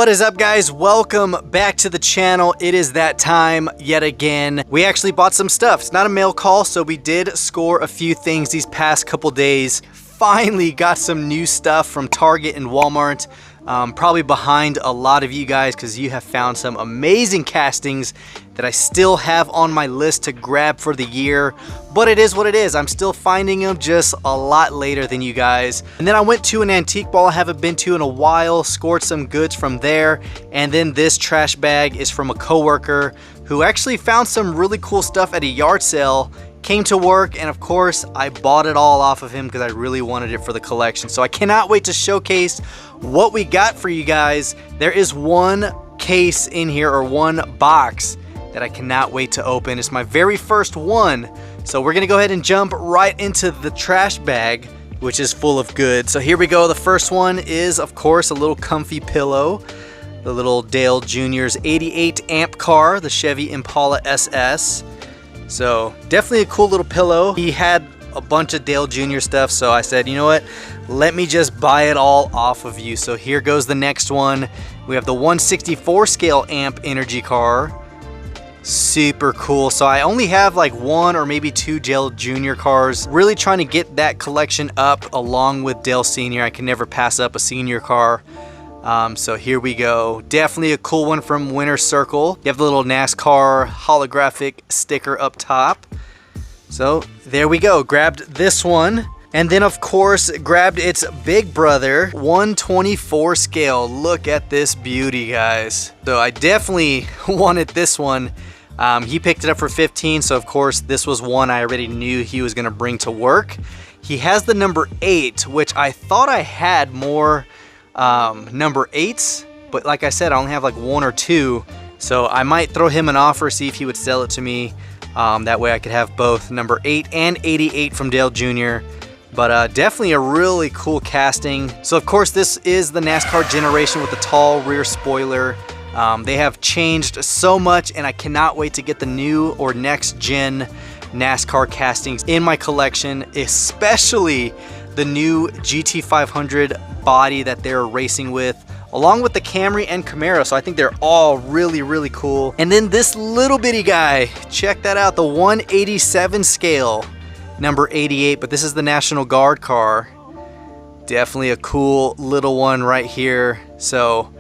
What is up, guys? Welcome back to the channel. It is that time yet again. We actually bought some stuff. It's not a mail call, so we did score a few things these past couple days. Finally got some new stuff from Target and Walmart. Probably behind a lot of you guys because you have found some amazing castings that I still have on my list to grab for the year, but it is what it is. I'm still finding them just a lot later than you guys. And then I went to an antique mall I haven't been to in a while, scored some goods from there, and then this trash bag is from a coworker who actually found some really cool stuff at a yard sale, came to work, and of course I bought it all off of him because I really wanted it for the collection. So I cannot wait to showcase what we got for you guys. There is one case in here, or one box, that I cannot wait to open. It's my very first one. So we're gonna go ahead and jump right into the trash bag, which is full of goods. So here we go. The first one is, of course, a little comfy pillow. The little Dale Jr.'s 88 amp car, the Chevy Impala SS. So definitely a cool little pillow. He had a bunch of Dale Jr. stuff, so I said, you know what? Let me just buy it all off of you. So here goes the next one. We have the 164 scale amp energy car. Super cool. So I only have like one or maybe two Dale Jr. cars. Really trying to get that collection up along with Dale Sr. I can never pass up a senior car. So here we go. Definitely a cool one from Winter Circle. You have the little NASCAR holographic sticker up top. So there we go. Grabbed this one. And then of course grabbed its big brother, 124 scale. Look at this beauty, guys. So I definitely wanted this one. He picked it up for 15, so of course this was one I already knew he was gonna bring to work. He has the number 8, which I thought I had more number 8s, but like I said, I only have like one or two. So I might throw him an offer, see if he would sell it to me. That way I could have both number 8 and 88 from Dale Jr. But definitely a really cool casting. So of course this is the NASCAR generation with the tall rear spoiler. They have changed so much, and I cannot wait to get the new or next gen NASCAR castings in my collection, especially the new GT500 body that they're racing with, along with the Camry and Camaro. So I think they're all really cool. And then this little bitty guy, check that out, the 187 scale, number 88, but this is the National Guard car. Definitely a cool little one right here. So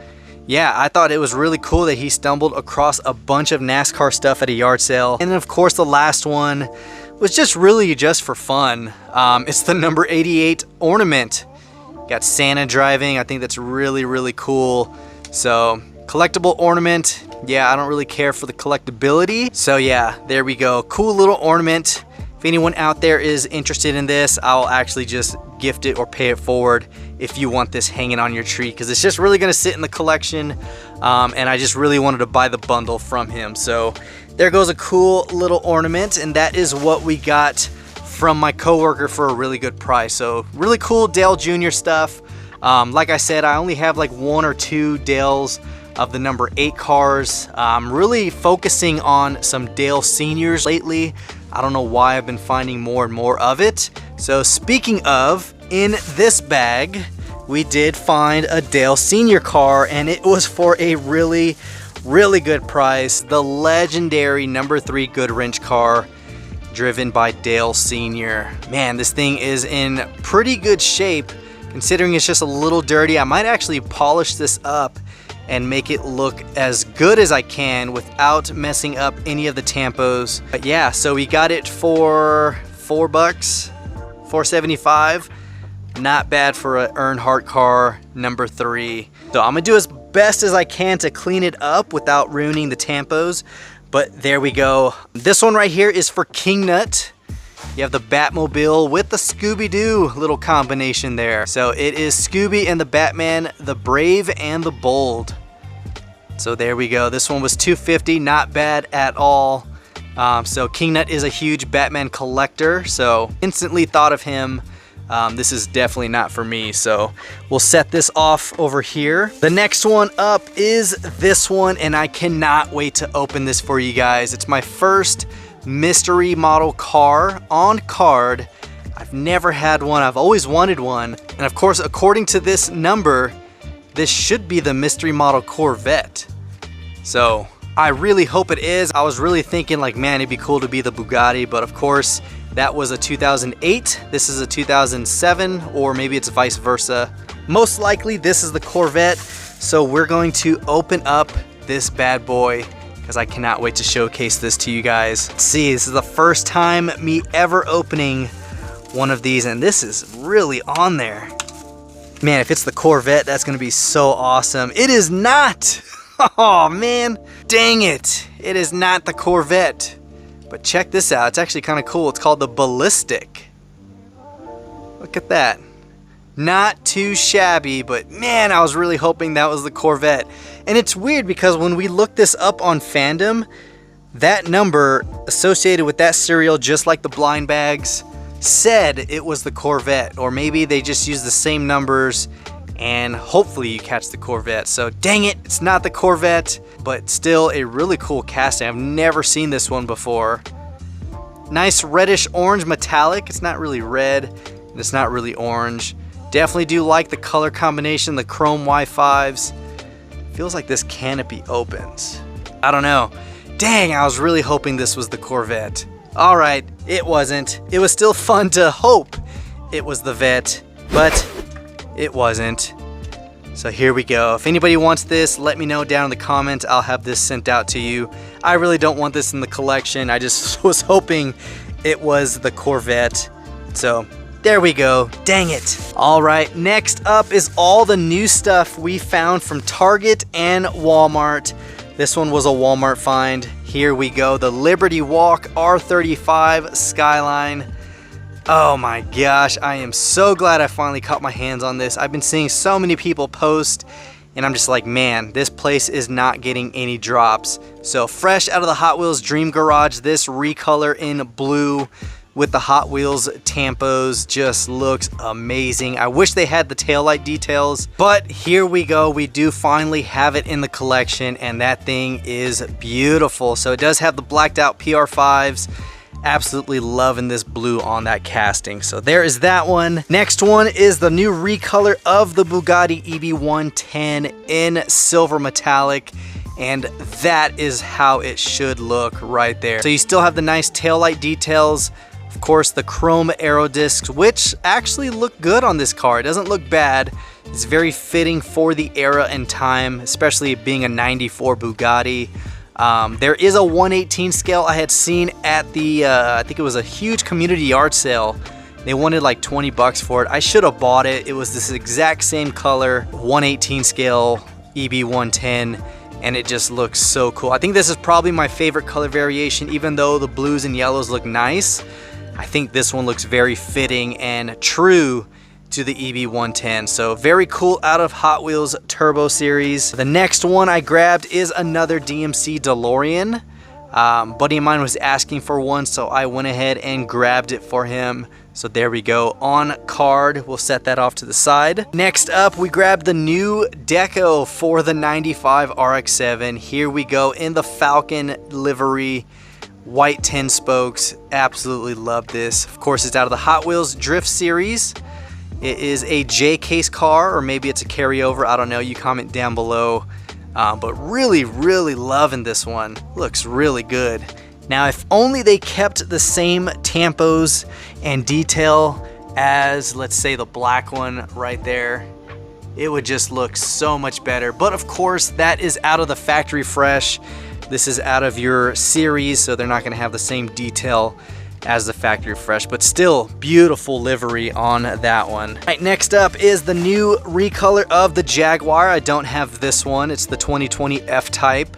yeah, I thought it was really cool that he stumbled across a bunch of NASCAR stuff at a yard sale. And then of course the last one was just really just for fun. It's the number 88 Ornament. Got Santa driving. I think that's really cool. So collectible ornament. Yeah, I don't really care for the collectability. So yeah, there we go. Cool little ornament. If anyone out there is interested in this, I'll actually just gift it or pay it forward if you want this hanging on your tree, because it's just really going to sit in the collection. And I just really wanted to buy the bundle from him. So there goes a cool little ornament, and that is what we got from my coworker for a really good price. So really cool Dale Jr. stuff. Like I said, I only have like one or two Dales of the number 8 cars. I'm really focusing on some Dale Seniors lately. I don't know why I've been finding more and more of it. So speaking of, in this bag, we did find a Dale Senior car, and it was for a really good price. The legendary number 3 Goodwrench car, driven by Dale Sr. Man, this thing is in pretty good shape, considering it's just a little dirty. I might actually polish this up and make it look as good as I can without messing up any of the tampos. But yeah, so we got it for $4, $4.75. Not bad for an Earnhardt car, number 3. So I'm gonna do as best as I can to clean it up without ruining the tampos. But there we go. This one right here is for King Nut. You have the Batmobile with the Scooby-Doo little combination there. So it is Scooby and the Batman, the Brave and the Bold. So there we go. This one was $250, not bad at all. So King Nut is a huge Batman collector, so instantly thought of him. This is definitely not for me, so we'll set this off over here. The next one up is this one, and I cannot wait to open this for you guys. It's my first mystery model car on card. I've never had one. I've always wanted one, and of course, according to this number, this should be the mystery model Corvette. So I really hope it is. I was really thinking like, man, it'd be cool to be the Bugatti, but of course that was a 2008. This is a 2007, or maybe it's vice versa. Most likely this is the Corvette. So we're going to open up this bad boy because I cannot wait to showcase this to you guys. Let's see, this is the first time me ever opening one of these, and this is really on there. Man, if it's the Corvette, that's gonna be so awesome. It is not. Oh man, dang it. It is not the Corvette. But check this out, it's actually kind of cool. It's called the Ballistic. Look at that. Not too shabby, but man, I was really hoping that was the Corvette. And it's weird because when we looked this up on Fandom, that number associated with that serial, just like the blind bags, said it was the Corvette. Or maybe they just used the same numbers and hopefully you catch the Corvette. So dang it, it's not the Corvette, but still a really cool casting. I've never seen this one before. Nice reddish orange metallic. It's not really red and it's not really orange. Definitely do like the color combination, the chrome Y5s. Feels like this canopy opens. I don't know. Dang, I was really hoping this was the Corvette. All right, it wasn't. It was still fun to hope it was the Vette, but it wasn't. So here we go. If anybody wants this, let me know down in the comments. I'll have this sent out to you. I really don't want this in the collection. I just was hoping it was the Corvette. So there we go. Dang it. All right, next up is all the new stuff we found from Target and Walmart. This one was a Walmart find. Here we go. The Liberty Walk R35 Skyline. Oh my gosh, I am so glad I finally caught my hands on this. I've been seeing so many people post and I'm just like, man, this place is not getting any drops. So fresh out of the Hot Wheels Dream Garage, this Recolor in blue with the Hot Wheels tampos just looks amazing. I wish they had the taillight details, but here we go. We do finally have it in the collection and that thing is beautiful. So it does have the blacked out PR5s. Absolutely loving this blue on that casting. So there is that one. Next one is the new recolor of the Bugatti EB110 in silver metallic. And that is how it should look right there. So you still have the nice taillight details. Of course, the chrome aero discs, which actually look good on this car. It doesn't look bad. It's very fitting for the era and time, especially being a 94 Bugatti. There is a 1/18 scale I had seen at the, I think it was a huge community yard sale. They wanted like 20 bucks for it. I should have bought it. It was this exact same color, 1/18 scale EB110, and it just looks so cool. I think this is probably my favorite color variation, even though the blues and yellows look nice. I think this one looks very fitting and true to the EB110. So very cool out of Hot Wheels Turbo Series. The next one I grabbed is another DMC Delorean. Buddy of mine was asking for one, so I went ahead and grabbed it for him. So there we go, on card. We'll set that off to the side. Next up, we grabbed the new deco for the 95 RX-7. Here we go in the Falcon livery. White 10 spokes. Absolutely love this. Of course, it's out of the Hot Wheels Drift Series. It is a J-case car, or maybe it's a carryover. I don't know. You comment down below. But really loving this one. Looks really good. Now, if only they kept the same tampos and detail as, let's say, the black one right there, it would just look so much better. But of course, that is out of the factory fresh. This is out of your series, so they're not going to have the same detail as the factory fresh, but still beautiful livery on that one. All right, next up is the new recolor of the Jaguar. I don't have this one. It's the 2020 F-Type.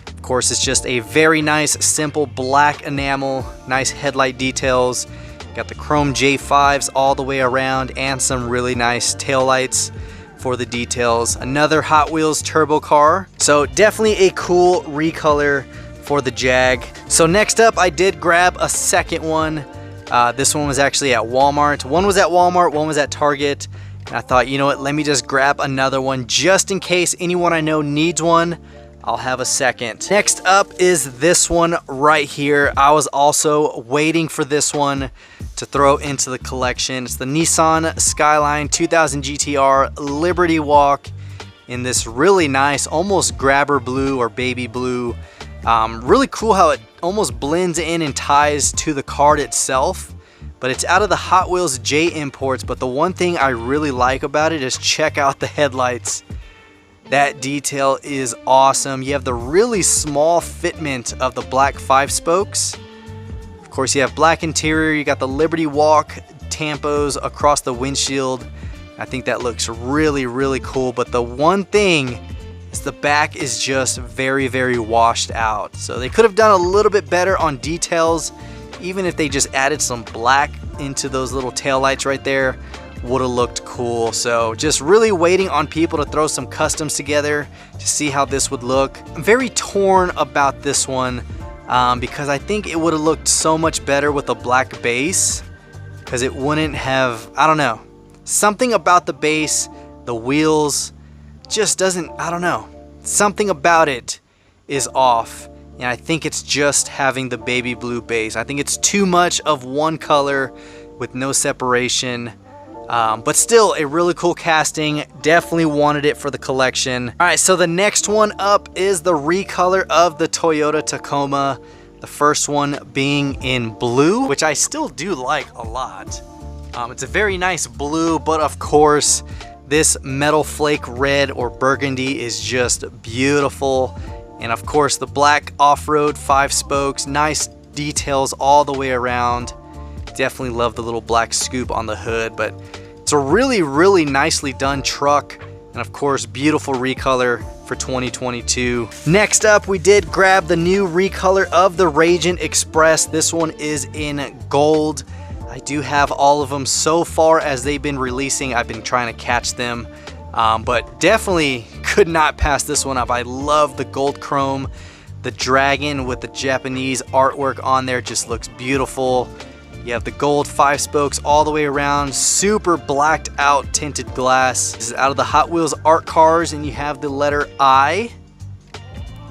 Of course, it's just a very nice, simple black enamel, nice headlight details. Got the chrome J5s all the way around and some really nice taillights for the details. Another Hot Wheels turbo car. So definitely a cool recolor for the Jag. So next up, I did grab a second one. This one was actually at Walmart. One was at Walmart, one was at Target. And I thought, you know what, let me just grab another one just in case anyone I know needs one. I'll have a second. Next up is this one right here. I was also waiting for this one to throw into the collection. It's the Nissan Skyline 2000 GTR Liberty Walk in this really nice, almost grabber blue or baby blue. Really cool how it almost blends in and ties to the card itself. But it's out of the Hot Wheels J imports. But the one thing I really like about it is check out the headlights. That detail is awesome. You have the really small fitment of the black 5 spokes. Of course, you have black interior. You got the Liberty Walk tampos across the windshield. I think that looks really, really cool. But the one thing is the back is just very, very washed out. So they could have done a little bit better on details. Even if they just added some black into those little taillights right there, would have looked cool. So just really waiting on people to throw some customs together to see how this would look. I'm very torn about this one because I think it would have looked so much better with a black base, because it wouldn't have, I don't know, something about the base, the wheels just doesn't, I don't know, something about it is off. And I think it's just having the baby blue base. I think it's too much of one color with no separation. But still a really cool casting. Definitely wanted it for the collection. All right, so the next one up is the recolor of the Toyota Tacoma. The first one being in blue, which I still do like a lot. It's a very nice blue, but of course, this metal flake red or burgundy is just beautiful. And of course, the black off-road 5 spokes, nice details all the way around. Definitely love the little black scoop on the hood, but it's a really, really nicely done truck. And of course, beautiful recolor for 2022. Next up, we did grab the new recolor of the Ragin Express. This one is in gold. I do have all of them so far as they've been releasing. I've been trying to catch them, but definitely could not pass this one up. I love the gold chrome. The dragon with the Japanese artwork on there just looks beautiful. You have the gold 5 spokes all the way around, super blacked out tinted glass. This is out of the Hot Wheels art cars, and you have the letter I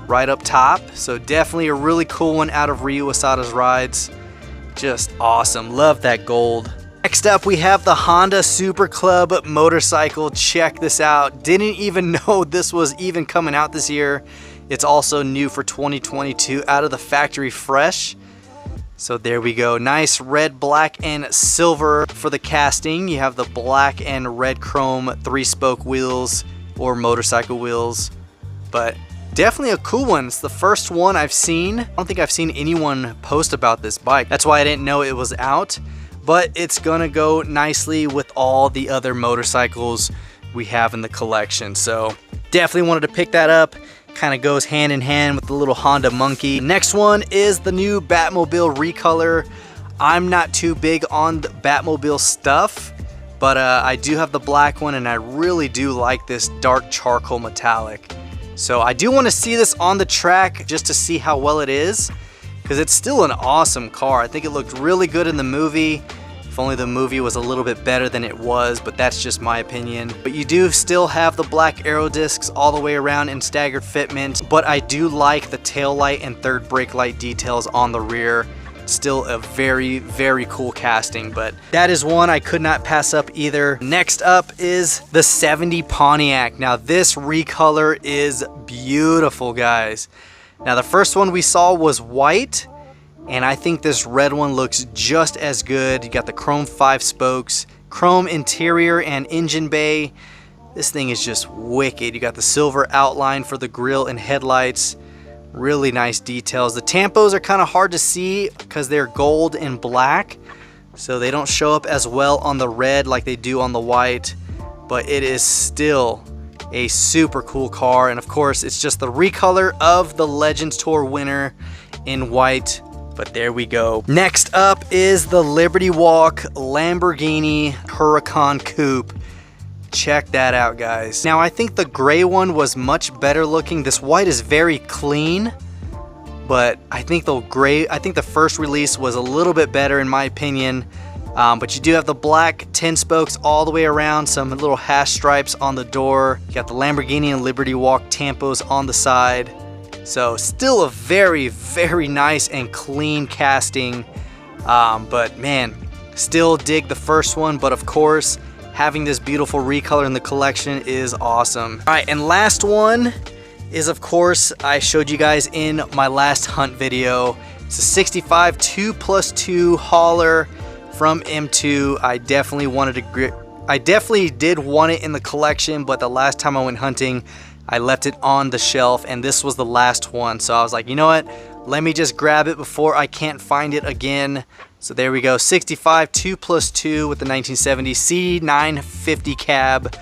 right up top. So definitely a really cool one out of Ryu Asada's rides. Just awesome, love that gold. Next up, we have the Honda Super Club motorcycle. Check this out. Didn't even know this was even coming out this year. It's also new for 2022, out of the factory fresh. So there we go. Nice red, black, and silver for the casting. You have the black and red chrome 3-spoke wheels or motorcycle wheels. But definitely a cool one. It's the first one I've seen. I don't think I've seen anyone post about this bike. That's why I didn't know it was out. But it's gonna go nicely with all the other motorcycles we have in the collection. So definitely wanted to pick that up. Kind of goes hand in hand with the little Honda monkey. Next one is the new Batmobile Recolor. I'm not too big on the Batmobile stuff, but I do have the black one, and I really do like this dark charcoal metallic. So I do want to see this on the track just to see how well it is, because it's still an awesome car. I think it looked really good in the movie. If only the movie was a little bit better than it was, but that's just my opinion. But you do still have the black aero discs all the way around in staggered fitment, but I do like the tail light and third brake light details on the rear. Still a very, very cool casting, but that is one I could not pass up either. Next up is the 70 Pontiac. Now this recolor is beautiful, guys. Now the first one we saw was white, and I think this red one looks just as good. You got the chrome 5 spokes, chrome interior and engine bay. This thing is just wicked. You got the silver outline for the grille and headlights. Really nice details. The tampos are kind of hard to see because they're gold and black, so they don't show up as well on the red like they do on the white, but it is still a super cool car. And of course, it's just the recolor of the Legends Tour winner in white. But there we go. Next up is the Liberty Walk Lamborghini Huracan Coupe. Check that out, guys. Now, I think the gray one was much better looking. This white is very clean, but I think the first release was a little bit better in my opinion. But you do have the black 10 spokes all the way around, some little hash stripes on the door. You got the Lamborghini and Liberty Walk tampos on the side. So still a very, very nice and clean casting. But man, still dig the first one. But of course, having this beautiful recolor in the collection is awesome. All right, and last one is, of course, I showed you guys in my last hunt video. It's a 65 2+2 hauler from M2. I definitely did want it in the collection, but the last time I went hunting, I left it on the shelf, and this was the last one. So I was like, you know what? Let me just grab it before I can't find it again. So there we go, 65 2+2 with the 1970 C950 cab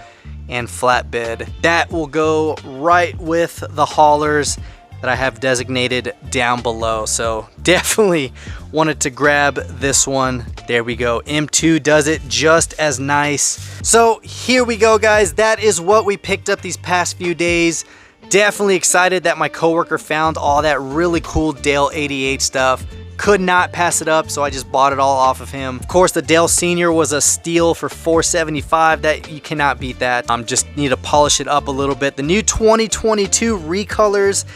and flatbed. That will go right with the haulers that I have designated down below. So definitely wanted to grab this one. There we go, M2 does it just as nice. So here we go, guys. That is what we picked up these past few days. Definitely excited that my coworker found all that really cool Dale 88 stuff. Could not pass it up, so I just bought it all off of him. Of course, the Dale Senior was a steal for $475. That, you cannot beat that. Just need to polish it up a little bit. The new 2022 Recolors,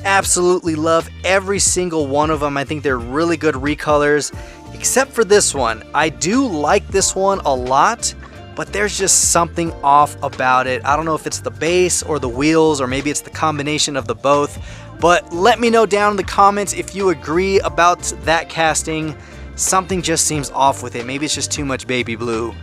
absolutely love every single one of them. I think they're really good recolors, except for this one. I do like this one a lot, but there's just something off about it. I don't know if it's the base or the wheels, or maybe it's the combination of the both. But let me know down in the comments if you agree about that casting. Something just seems off with it. Maybe it's just too much baby blue.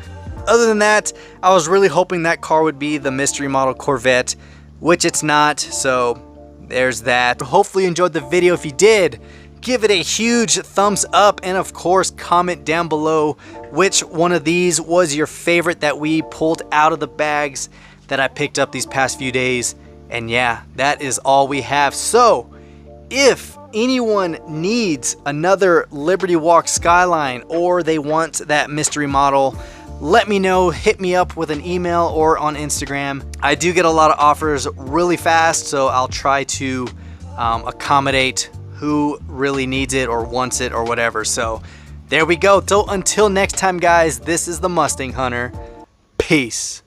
Other than that, I was really hoping that car would be the mystery model Corvette, which it's not, so there's that. Hopefully you enjoyed the video. If you did, give it a huge thumbs up, and of course comment down below which one of these was your favorite that we pulled out of the bags that I picked up these past few days. And yeah, that is all we have. So if anyone needs another Liberty Walk Skyline, or they want that mystery model, let me know. Hit me up with an email or on Instagram. I do get a lot of offers really fast, so I'll try to accommodate who really needs it or wants it or whatever. So there we go. So until next time, guys, this is the Mustang Hunter. Peace.